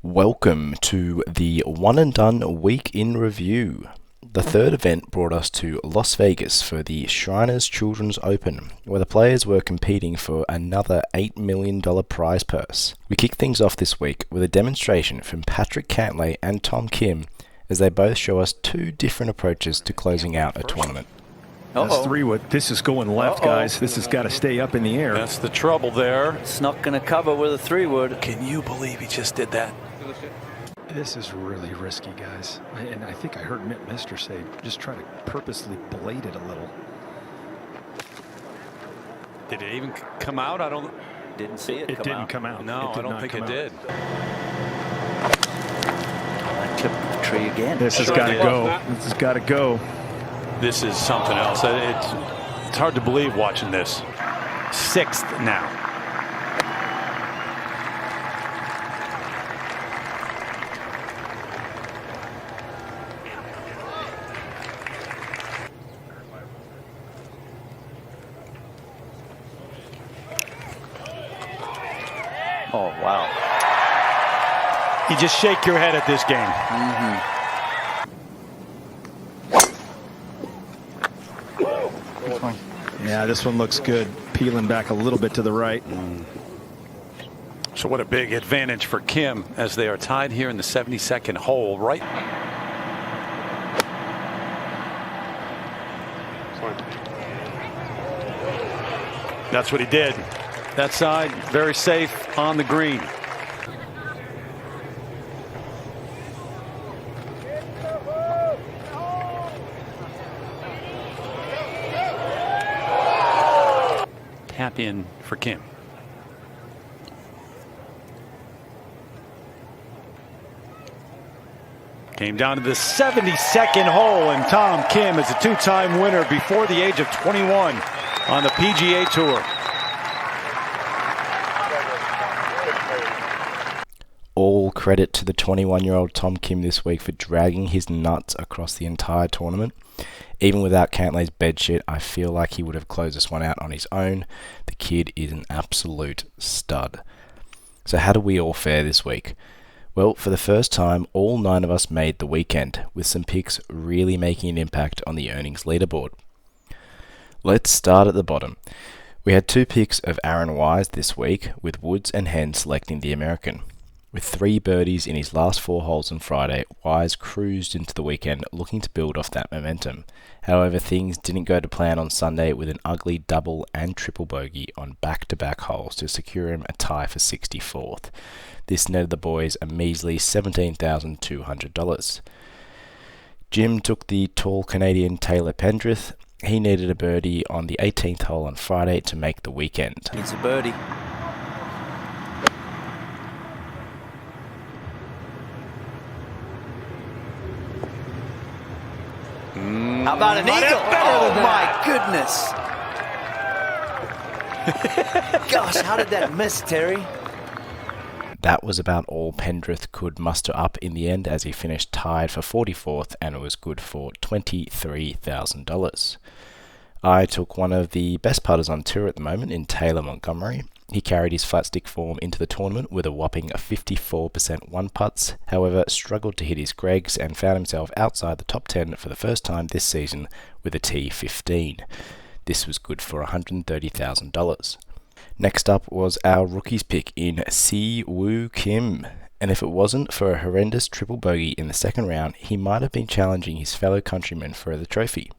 Welcome to the One and Done Week in Review. The third event brought us to Las Vegas for the Shriners Children's Open, where the players were competing for another $8 million prize purse. We kick things off this week with a demonstration from Patrick Cantlay and Tom Kim as they both show us two different approaches to closing out a tournament. That's 3-wood. This is going left, guys. This has got to stay up in the air. That's the trouble there. It's not going to cover with a 3-wood. Can you believe he just did that? This is really risky, guys. And I think I heard Mister say, just try to purposely blade it a little. Did it even come out? I don't. Didn't see it. It didn't come out. No, I don't think it did. I clipped the tree again. This has got to go. This has got to go. This is something else. It's hard to believe watching this. Sixth now. Oh, wow. You just shake your head at this game. Yeah, this one looks good. Peeling back a little bit to the right. So what a big advantage for Kim as they are tied here in the 72nd hole. Right. That's what he did. That side very safe on the green. Tap in for Kim. Came down to the 72nd hole, and Tom Kim is a two-time winner before the age of 21 on the PGA Tour. All credit to the 21-year-old Tom Kim this week for dragging his nuts across the entire tournament. Even without Cantlay's bedsheet, I feel like he would have closed this one out on his own. The kid is an absolute stud. So how do we all fare this week? Well, for the first time, all 9 of us made the weekend, with some picks really making an impact on the earnings leaderboard. Let's start at the bottom. We had 2 picks of Aaron Wise this week, with Woods and Henn selecting the American. With 3 birdies in his last 4 holes on Friday, Wise cruised into the weekend looking to build off that momentum. However, things didn't go to plan on Sunday with an ugly double and triple bogey on back-to-back holes to secure him a tie for 64th. This netted the boys a measly $17,200. Jim took the tall Canadian Taylor Pendrith. He needed a birdie on the 18th hole on Friday to make the weekend. It's a birdie. How about an eagle? Oh, my goodness. Gosh, how did that miss, Terry? That was about all Pendrith could muster up in the end as he finished tied for 44th, and it was good for $23,000. I took one of the best putters on tour at the moment in Taylor Montgomery. He carried his flat stick form into the tournament with a whopping 54% one-putts, however struggled to hit his Gregs and found himself outside the top 10 for the first time this season with a T15. This was good for $130,000. Next up was our rookies pick in Si Woo Kim, and if it wasn't for a horrendous triple bogey in the second round, he might have been challenging his fellow countrymen for the trophy.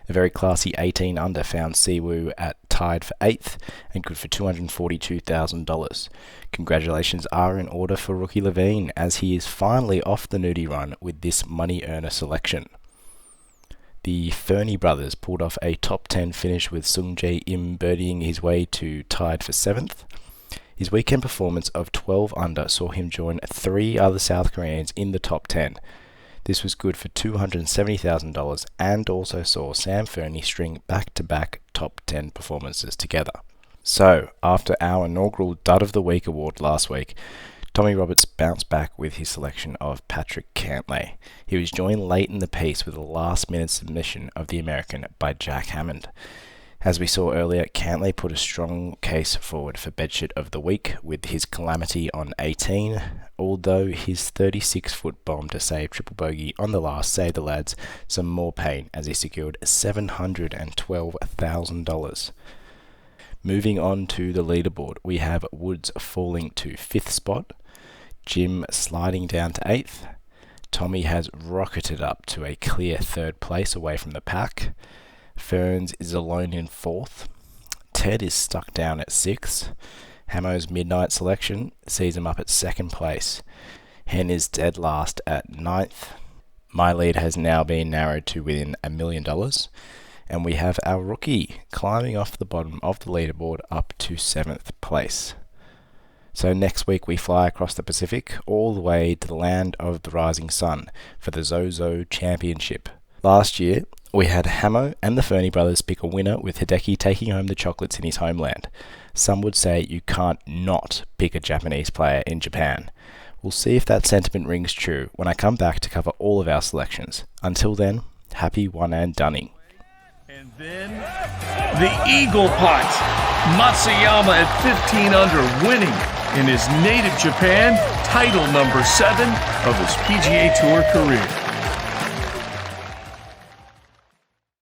A very classy 18 under found Siwoo at tied for 8th and good for $242,000. Congratulations are in order for rookie Levine as he is finally off the nudie run with this money earner selection. The Fernie brothers pulled off a top 10 finish with Sung Jae Im birdieing his way to tied for 7th. His weekend performance of 12 under saw him join 3 other South Koreans in the top 10. This was good for $270,000 and also saw Sam Fernie string back-to-back top 10 performances together. So, after our inaugural Dud of the Week award last week, Tommy Roberts bounced back with his selection of Patrick Cantlay. He was joined late in the piece with a last-minute submission of the American by Jack Hammond. As we saw earlier, Cantlay put a strong case forward for bedsheet of the week with his calamity on 18. although his 36-foot bomb to save triple bogey on the last saved the lads some more pain as he secured $712,000. Moving on to the leaderboard, we have Woods falling to 5th spot, Jim sliding down to 8th, Tommy has rocketed up to a clear 3rd place away from the pack, Ferns is alone in 4th, Ted is stuck down at 6th, Hamo's midnight selection sees him up at 2nd place, Hen is dead last at 9th, my lead has now been narrowed to within $1 million, and we have our rookie climbing off the bottom of the leaderboard up to 7th place. So next week we fly across the Pacific all the way to the land of the rising sun for the Zozo Championship. Last year we had Hamo and the Fernie brothers pick a winner with Hideki taking home the chocolates in his homeland. Some would say you can't not pick a Japanese player in Japan. We'll see if that sentiment rings true when I come back to cover all of our selections. Until then, happy one and dunning. And then the Eagle Putt. Matsuyama at 15 under, winning in his native Japan, title number 7 of his PGA Tour career.